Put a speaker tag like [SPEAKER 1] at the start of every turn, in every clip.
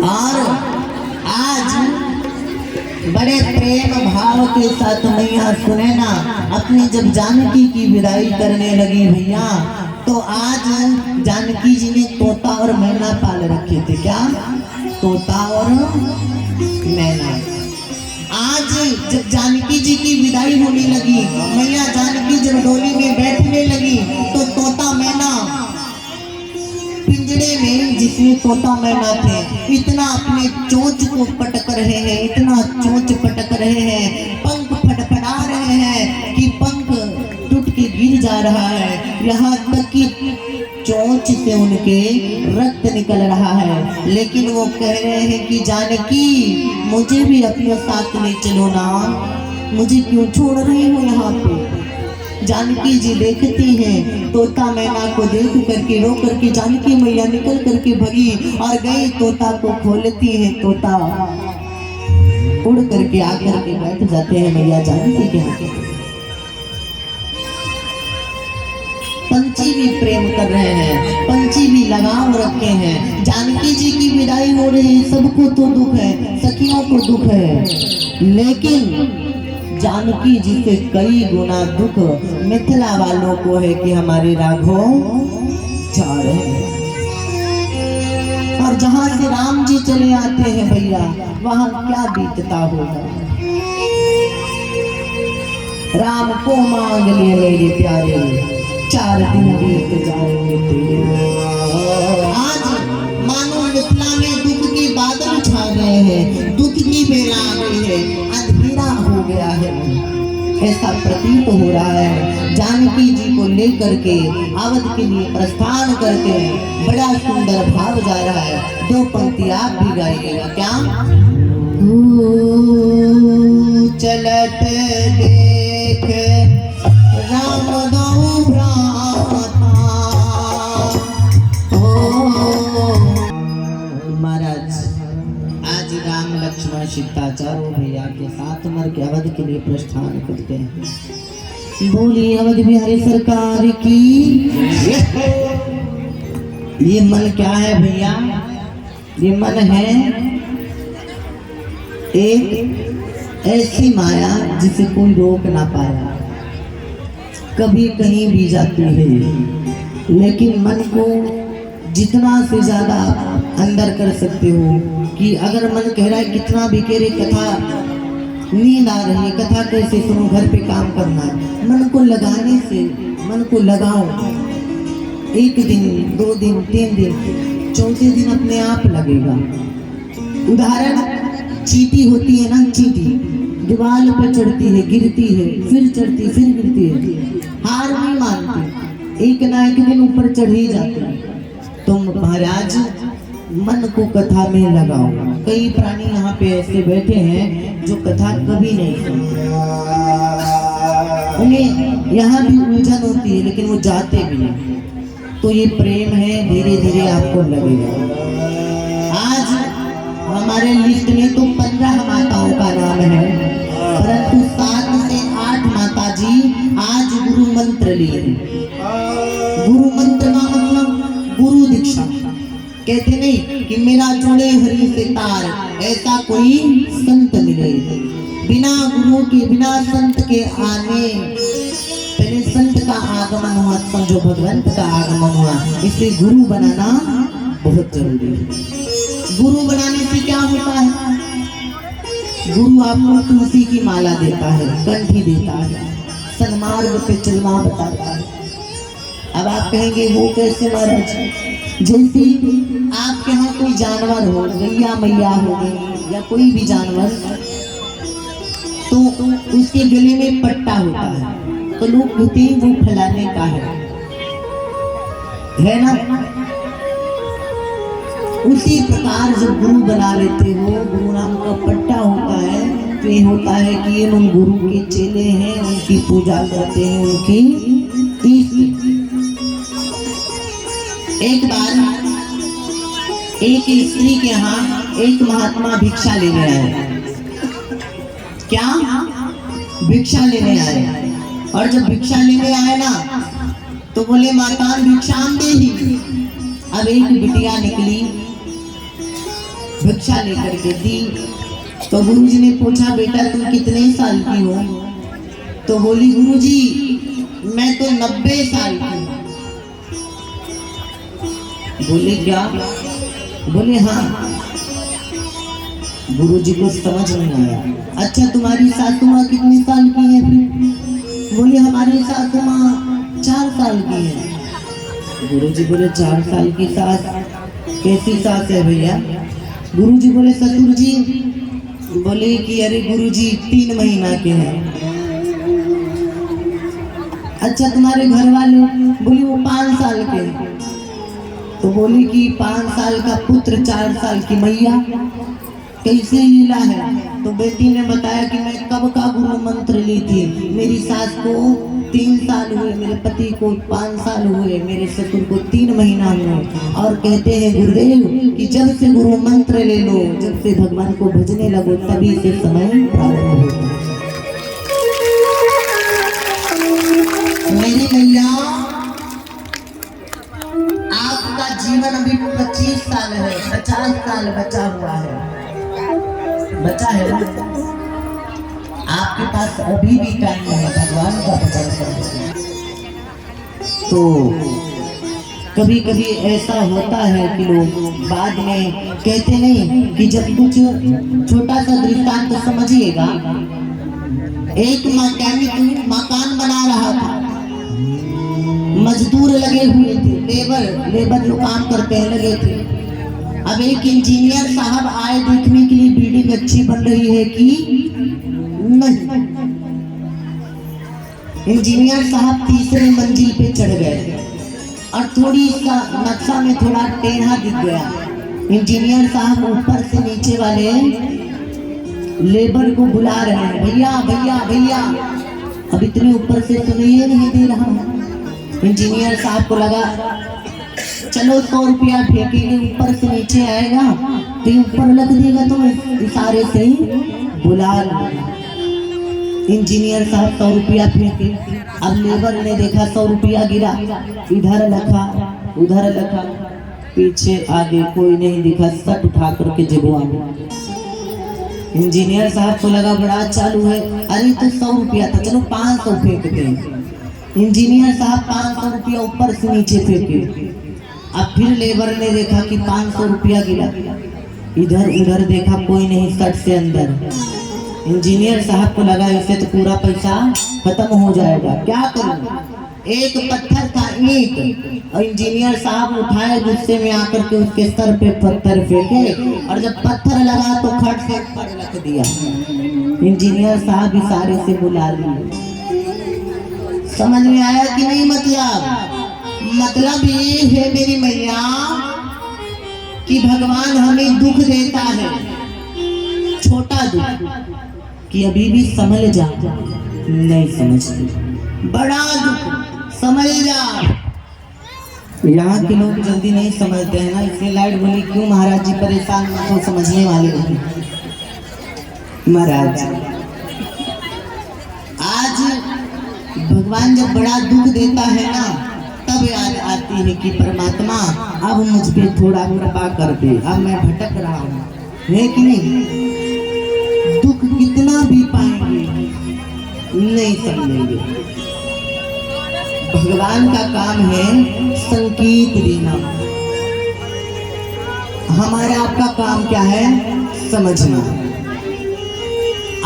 [SPEAKER 1] और आज बड़े प्रेम भाव के साथ मैया सुने ना, अपनी जब जानकी की विदाई करने लगी भैया, तो आज जानकी जी ने तोता और मैना पाल रखे थे। क्या? तोता और मैना। आज जब जानकी जी की विदाई होने लगी, मैया जानकी जब डोली में बैठने लगी, तो तोता मैना पिंजरे में, जिसमें तोता मैना थे, इतना अपने चोंच को पटक रहे हैं, इतना चोंच पटक रहे हैं, पंख फटफटा रहे हैं कि पंख टूट के गिर जा रहा है। यहाँ तक कि चोंच से उनके रक्त निकल रहा है, लेकिन वो कह रहे हैं कि जानकी मुझे भी अपने साथ ले चलो ना, मुझे क्यों छोड़ रही हो यहाँ पे। जानकी जी देखती हैं, तोता मैना को देख करके रो करके जानकी मैया निकल करके भगी और गई, तोता को खोलती है, तोता उड़ करके आकर के बैठ जाते हैं मैया जानकी के आगे। पंछी भी प्रेम कर रहे हैं, पंछी भी लगाव रखे हैं। जानकी जी की विदाई हो रही है, सबको तो दुख है, सखियों को दुख है, लेकिन जानकी जी से कई गुना दुख मिथिला वालों को है कि हमारे राघव जा रहे हैं। और जहां से राम जी चले आते हैं भैया, वहां क्या बीतता होगा। राम को मांग लिए मेरे प्यारे, 4 दिन बीत जाएंगे तेरे। आज मानो मिथिला में दुख के बादल छा गए हैं, दुख की बेला आ गई है, अंधेरा हो गया है, ऐसा प्रतीत हो रहा है। जानकी जी को लेकर के अवध के लिए प्रस्थान करते हैं, बड़ा सुंदर भाव जा रहा है। 2 पंक्ति आप भी गाइएगा। क्या? चलत देख राम दो भ्राता। महाराज आज राम लक्ष्मण सीता चारों भैया के साथ मर के अवध के लिए प्रस्थान करते हैं। बोली अवध बिहारी सरकार की। ये मन क्या है भैया? ये मन है एक ऐसी माया जिसे कोई रोक ना पाया, कभी कहीं भी जाती है, लेकिन मन को जितना से ज्यादा अंदर कर सकते हो कि अगर मन कह रहा है कितना भी कह रहे कथा नींद आ रही है, कथा कैसे सुनो, घर पे काम करना है, मन को लगाने से, मन को लगाओ, 1 दिन 2 दिन 3 दिन 4थे दिन अपने आप लगेगा। उदाहरण चींटी होती है ना, चींटी दीवार पर चढ़ती है, गिरती है, फिर चढ़ती फिर गिरती है, हार नहीं मानती, एक ना एक दिन ऊपर चढ़ ही जाती है। तुम महाराज मन को कथा में लगाओ। कई प्राणी यहाँ पे ऐसे बैठे हैं जो कथा कभी नहीं सुनते, उन्हें यहाँ भी उलझन होती है, लेकिन वो जाते भी नहीं। तो ये प्रेम है, धीरे धीरे आपको लगेगा। आज हमारे लिस्ट में तो 15 माताओं का नाम है, परंतु 7 से 8 माता जी आज गुरु मंत्र लिए। गुरु मंत्र का मतलब गुरु दीक्षा। कहते नहीं कि मेरा जोड़े हरि से तार, ऐसा कोई संत मिले। बिना गुरु के, बिना संत के आने, पहले संत का आगमन हुआ, समझो भगवंत का आगमन हुआ, इसलिए गुरु बनाना बहुत जरूरी है। गुरु बनाने से क्या होता है? गुरु आपको तुलसी की माला देता है, कंठी देता है, सन्मार्ग पे चलना बताता है। अब आप कहेंगे वो कैसे महाराज? जैसे आपके यहाँ कोई जानवर हो, गैया मैया हो गई या कोई भी जानवर, तो उसके गले में पट्टा होता है, तो लोग कहते हैं वो फलाने का है ना। उसी प्रकार जब गुरु बना लेते हो, गुरु नाम का पट्टा होता है, तो ये होता है कि ये उन गुरु के चेले हैं, उनकी पूजा करते हैं, उनकी। एक बार एक स्त्री के यहाँ एक महात्मा भिक्षा लेने आए। क्या? भिक्षा लेने आए। और जब भिक्षा लेने आए ना, तो बोले माता भिक्षाम दे ही। अब एक बिटिया निकली, भिक्षा लेकर के दी। तो गुरुजी ने पूछा बेटा तुम कितने साल की हो? तो बोली गुरुजी मैं तो 90 साल की हूँ। बोले क्या? बोले हाँ। गुरुजी को समझ नहीं आया। अच्छा तुम्हारी सासू माँ कितने साल की है फिर? बोले हमारी सासू माँ 4 साल की है। गुरुजी बोले 4 साल की सास कैसी सास है भैया? गुरुजी बोले ससुर जी। बोले कि अरे गुरुजी 3 महीना के हैं। अच्छा तुम्हारे घर वाले? बोली वो 5 साल के हैं। तो बोली कि 5 साल का पुत्र 4 साल की मैया, कैसे लीला है? तो बेटी ने बताया कि मैं कब का गुरु मंत्र ली थी। मेरी सास को 3 साल हुए, मेरे पति को 5 साल हुए, मेरे ससुर को 3 महीना हुए। और कहते हैं गुरुदेव कि जब से गुरु मंत्र ले लो, जब से भगवान को भजने लगो, तभी से समय प्रारंभ होता है। मेरी मैया आपका जीवन अभी 25 साल है, 50 साल बचा हुआ है, बचा है ना? आपके पास अभी भी टाइम है भगवान का भजन करने। तो कभी कभी ऐसा होता है कि लोग बाद में कहते नहीं कि जब कुछ छोटा सा दृष्टांत तो समझिएगा। एक मैकेनिक मकान बना रहा था, मजदूर लगे हुए थे, लेबर जो काम करते हैं लगे थे। अब एक इंजीनियर साहब आए देखने के लिए बिल्डिंग अच्छी बन रही है कि नहीं। इंजीनियर साहब तीसरे मंजिल पे चढ़ गए और थोड़ी इसका नक्शा में थोड़ा टेढ़ा दिख गया। इंजीनियर साहब ऊपर से नीचे वाले लेबर को बुला रहे हैं, भैया भैया भैया। अब इतने ऊपर से सुनाई नहीं दे रहा। इंजीनियर साहब को लगा चलो 100 रुपया फेंकेंगे, ऊपर से नीचे आएगा तो ऊपर लग देगा, तो इशारे से ही बुला लो। इंजीनियर साहब 100 रुपया फेंके। अब लेबर ने देखा 100 रुपया गिरा, इधर लखा उधर लखा, पीछे आगे कोई नहीं दिखा, सट उठा करके जेबुआ में। इंजीनियर साहब को लगा बड़ा चालू है, अरे तो 100 रुपया था, चलो 500 फेंकते हैं। इंजीनियर साहब 500 रुपया ऊपर से नीचे फेंके। अब फिर लेबर ने देखा कि 500 रुपया गिरा, इधर उधर देखा कोई नहीं, सट से अंदर। इंजीनियर साहब को लगा इससे तो पूरा पैसा खत्म हो जाएगा, क्या करूं? एक पत्थर था, ईंट, और इंजीनियर साहब उठाए, गुस्से में आकर के उसके सर पे पत्थर फेंके, और जब पत्थर लगा तो खट से ऊपर रख दिया। इंजीनियर साहब इशारे से बुला लिए। समझ में आया कि नहीं? मतलब ये है मेरी मैया कि भगवान हमें दुख देता है, छोटा दुख, कि अभी भी समझ जा, नहीं समझते, बड़ा दुख समझ जा। यहाँ के लोग जल्दी नहीं समझते हैं ना, इसलिए लाइट बोली क्यों महाराज जी परेशान मत हो, समझने वाले नहीं। महाराज आज भगवान जब बड़ा दुख देता है ना, तब याद आती है कि परमात्मा अब मुझ पे थोड़ा कृपा कर दे, अब मैं भटक रहा हूँ, है कि नहीं? दुख कितना भी पाएंगे नहीं समझेंगे। भगवान का काम है संकेत देना, हमारा आपका काम क्या है? समझना।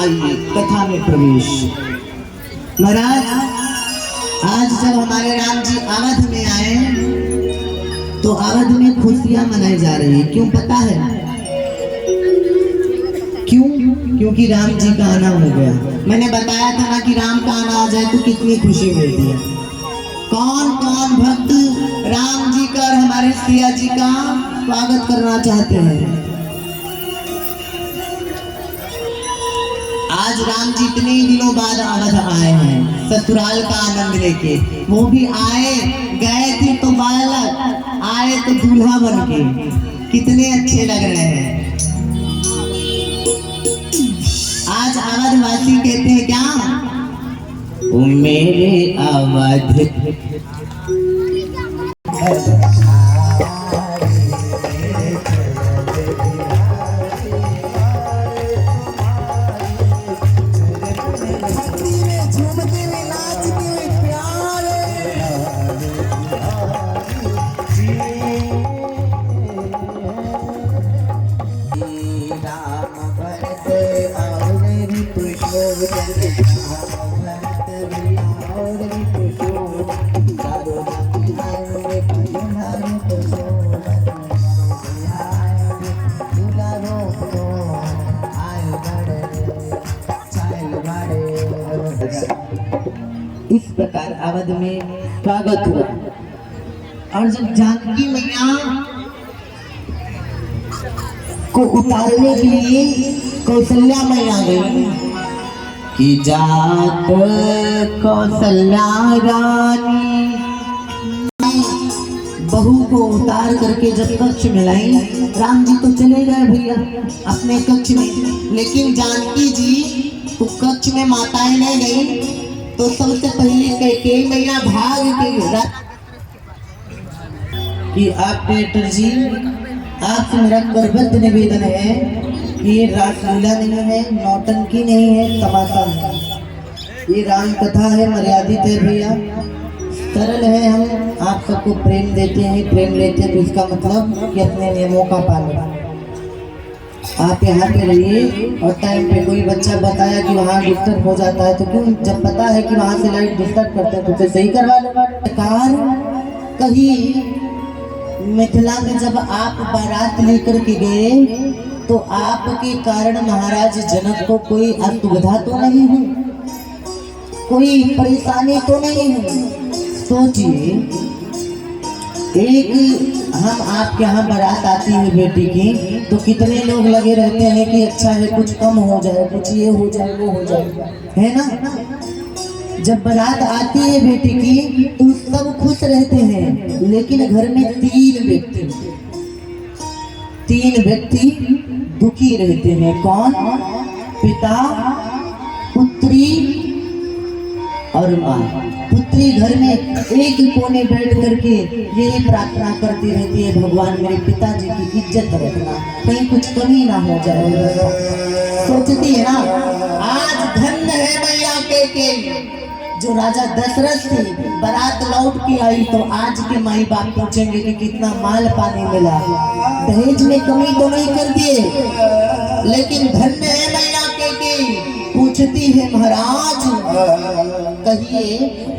[SPEAKER 1] आइए कथा में प्रवेश। महाराज आज जब हमारे राम जी अवध में आए तो अवध में खुशियां मनाई जा रही है। क्यों पता है? क्यों? क्योंकि राम जी का आना हो गया। मैंने बताया था ना कि राम का आना आ जाए तो कितनी खुशी मिलती है। कौन कौन भक्त राम जी का और हमारे सिया जी का स्वागत करना चाहते हैं? आज राम जी इतने दिनों बाद अवध आए हैं ससुराल का आनंद लेके। वो भी आए, गए थे तो बालक, आए तो दूल्हा बन के, कितने अच्छे लग रहे हैं। आज अवध वासी कहते हैं क्या? ओ मेरे अवध इस प्रकार अवध में स्वागत हुआ। और जब जानकी मैया को उतारने के लिए कौशल्या मैया गई कि जात कौशल्या रानी, बहू को उतार करके जब कक्ष में लाई, राम जी तो चले गए भैया अपने कक्ष में, लेकिन जानकी जी तो कक्ष में माताएं नहीं गई। तो सबसे पहले कैकेयी मैया भाग के कि आप बेटर जी, आपसे मेरा करबद्ध निवेदन है कि ये रासलीला नहीं है, नौटंकी नहीं है, तमाशा नहीं, ये राम कथा है, मर्यादित है भैया, सरल है। हम आप सबको प्रेम देते हैं, प्रेम लेते हैं, तो इसका मतलब कि अपने नियमों का पालन। आप यहाँ पे रहिए और टाइम पे कोई बच्चा बताया कि वहाँ डिस्टर्ब हो जाता है तो क्यों, जब पता है कि वहाँ से लाइट डिस्टर्ब करते हैं तो उसे सही करवा लो। कहीं मिथिला में जब आप बारात लेकर के गए तो आपके कारण महाराज जनक को कोई असुविधा तो नहीं हुई, कोई परेशानी तो नहीं हुई। सोचिए, एक हम आपके यहाँ बारात आती है बेटी की तो कितने लोग लगे रहते हैं कि अच्छा है कुछ कम हो जाए, कुछ ये हो जाए वो हो जाए, है ना। जब बारात आती है बेटी की तो सब खुश रहते हैं, लेकिन घर में तीन व्यक्ति दुखी रहते हैं। कौन? पिता, पुत्री और माँ। पुत्री घर में एक कोने बैठ करके यही प्रार्थना करती रहती है, भगवान मेरे पिताजी की इज्जत रखना, कहीं कुछ कमी ना हो जाए। सोचती है ना, आज धन्य है मैया के जो राजा दशरथ थी, बारात लौट के आई तो आज के माई बाप पूछेंगे कि कितना माल पानी मिला, दहेज में कमी तो नहीं कर दिए। लेकिन धन्य है मैया के पूछती है, महाराज कहिए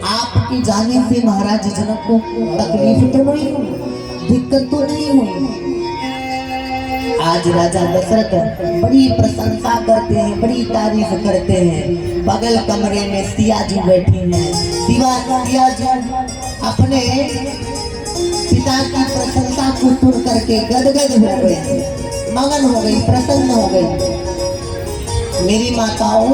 [SPEAKER 1] आपके जाने से महाराज जनक को तकलीफ तो नहीं हुई, दिक्कत तो नहीं हुई। आज राजा दशरथ बड़ी प्रशंसा करते हैं, बड़ी तारीफ करते हैं। बगल कमरे में सिया जी बैठी हैं, सिया जी अपने पिता की प्रशंसा को सुन करके गदगद हो गई, मगन हो गई, प्रसन्न हो गई। मेरी माताओं,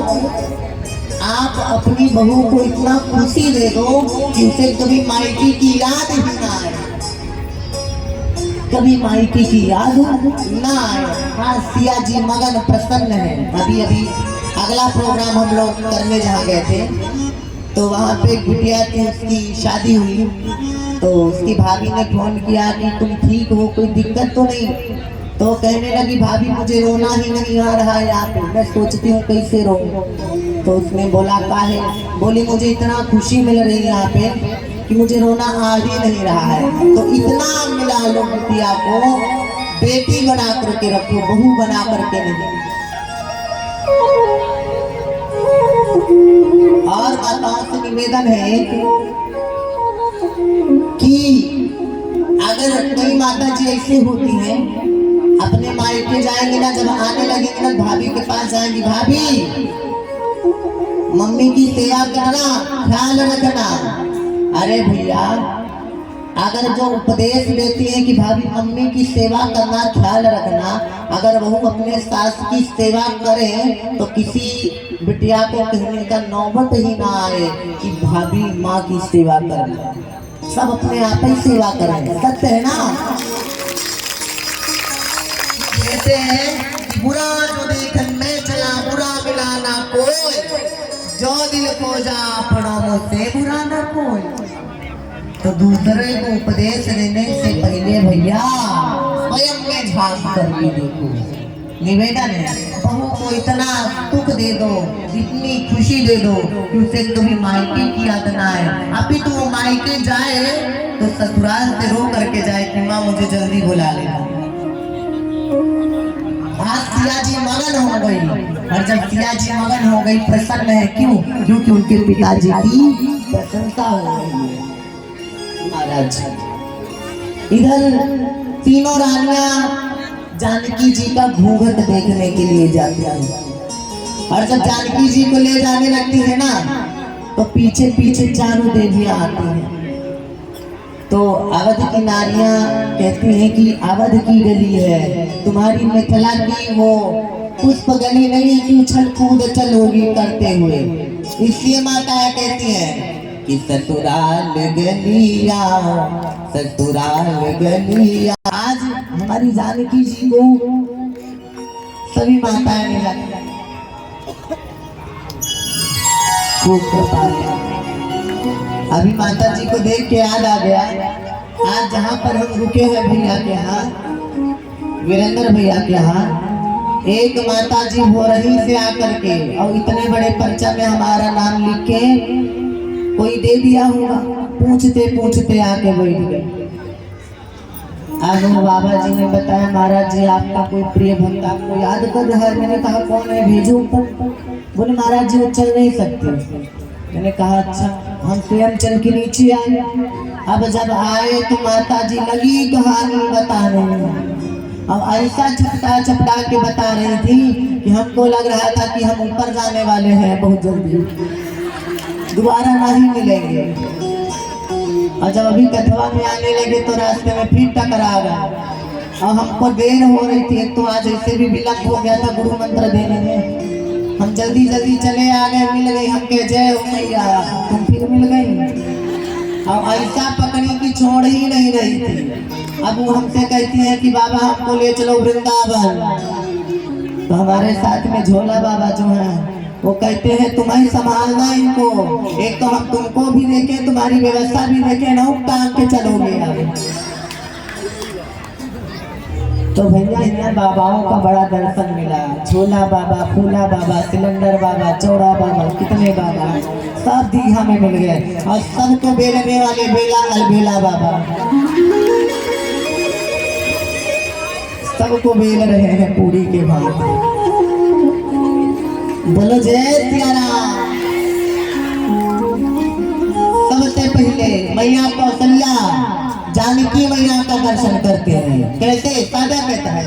[SPEAKER 1] आप अपनी बहू को इतना खुशी दे दो कि उसे कभी मायके की याद ही ना आए, कभी मायके की याद ना आए। हाँ, सिया जी मगन प्रसन्न है। अभी अगला प्रोग्राम हम लोग करने जहाँ गए थे तो वहाँ पे गुटिया थी, उसकी शादी हुई तो उसकी भाभी ने फोन किया कि तुम ठीक हो, कोई दिक्कत तो नहीं। तो कहने लगी, भाभी मुझे रोना ही नहीं आ रहा है यहाँ पे, मैं सोचती हूँ कैसे रो। तो उसने बोला काहे? बोली मुझे इतना खुशी मिल रही है यहाँ पे कि मुझे रोना आ ही नहीं रहा है। तो इतना मिला लो बिटिया को, बेटी बना करके रखो, बहू बना करके नहीं। और माताओं से निवेदन है कि अगर कई माता जी ऐसी होती हैं, अपने मायके जाएंगी ना, जब आने लगेंगी ना भाभी के पास जाएंगी, भाभी मम्मी की सेवा करना, ख्याल रखना। अरे भैया, अगर जो उपदेश देती है कि भाभी मम्मी की सेवा करना, ख्याल रखना, अगर वह अपने सास की सेवा करे तो किसी बिटिया को कहने का नौबत ही ना आए कि भाभी माँ की सेवा करना, सब अपने आप ही सेवा करें। सत्य है ना। कहते हैं कि बुरा जो देखन में चला, बुरा मिला ना कोई, जो दिल को जा अपनों से बुरा ना कोई। तो दूसरे को उपदेश देने से पहले भैया स्वयं में झांक कर भी देखो। निवेदन है, बहू को इतना सुख दे दो, इतनी खुशी दे दो कि उसे कभी मायके की याद ना आए। अभी तो वो मायके जाए तो ससुराल से रो करके जाए कि माँ मुझे जल्दी बुला लेना। आज सिया जी मगन हो गई, और जब सिया जी मगन हो गई, प्रसन्न है, क्यों? क्योंकि उनके पिताजी की प्रशंसा हो रही है। महाराज इधर तीनों रानियां जानकी जी का घूंघट देखने के लिए जाती हैं, और जब जानकी जी को ले जाने लगती है ना, तो पीछे पीछे चारों देवियां आती हैं। तो अवध की नारियां कहती हैं कि अवध की गली है, तुम्हारी मिथिला की वो पुष्प गली नहीं कि उछल कूद चलोगी करते हुए। इसलिए माता कहती है कि ससुराल गलिया, ससुराल गलिया। आज हमारी जानकी जी को सभी माताएं मिला खूब कृपा है। अभी माता जी को देख के याद आ गया, आज जहाँ पर हम रुके हैं भैया के यहाँ, वीरेंद्र भैया के यहाँ, एक माता जी हो रही से आकर के और इतने बड़े पर्चा में हमारा नाम लिख के कोई दे दिया होगा, पूछते पूछते आके बैठ गए। आज वो बाबा जी ने बताया, महाराज जी आपका कोई प्रिय भक्त आपको याद कर रहा है। मैंने कहा कौन है, भेजो ऊपर। बोले महाराज जी वो चल नहीं सकते। मैंने कहा अच्छा, हम स्वयं चल के नीचे आए। अब जब आए तो माता जी लगी कहानी बता रही, अब ऐसा झपटा झपटा के बता रही थी कि हमको लग रहा था कि हम ऊपर जाने वाले हैं बहुत जल्दी, दोबारा नहीं मिलेंगे। और जब अभी कथवा में आने लगे तो रास्ते में फिर टकरा गए, और हमको देर हो रही थी। एक तो आज ऐसे भी विलम्ब हो गया था गुरु मंत्र देने में, हम जल्दी जल्दी चले आ गए, मिल गई। हम के जय हो मैया, तुम फिर मिल गई। और ऐसा पकड़ी की छोड़ ही नहीं रही थी। अब वो हमसे कहती है कि बाबा हमको ले चलो वृंदावन। तो हमारे साथ में झोला बाबा जो है वो कहते हैं तुम्हें संभालना इनको, एक तो हम तुमको भी देखें, तुम्हारी व्यवस्था भी देखें, ना टांग के चलोगे अब। तो भैया यहाँ बाबाओं का बड़ा दर्शन मिला, झोला बाबा, फूला बाबा, सिलेंडर बाबा, चौड़ा बाबा, कितने बाबा सब दीघा में मिल गए। और सबको बेलने वाले बेला अलबेला बाबा सबको बेल रहे हैं पूरी के भाव। बोलो जय सिया राम। सबसे पहले मैया कौशल्या जानकी मैया का दर्शन करते हैं। कैसे? सादा कहता है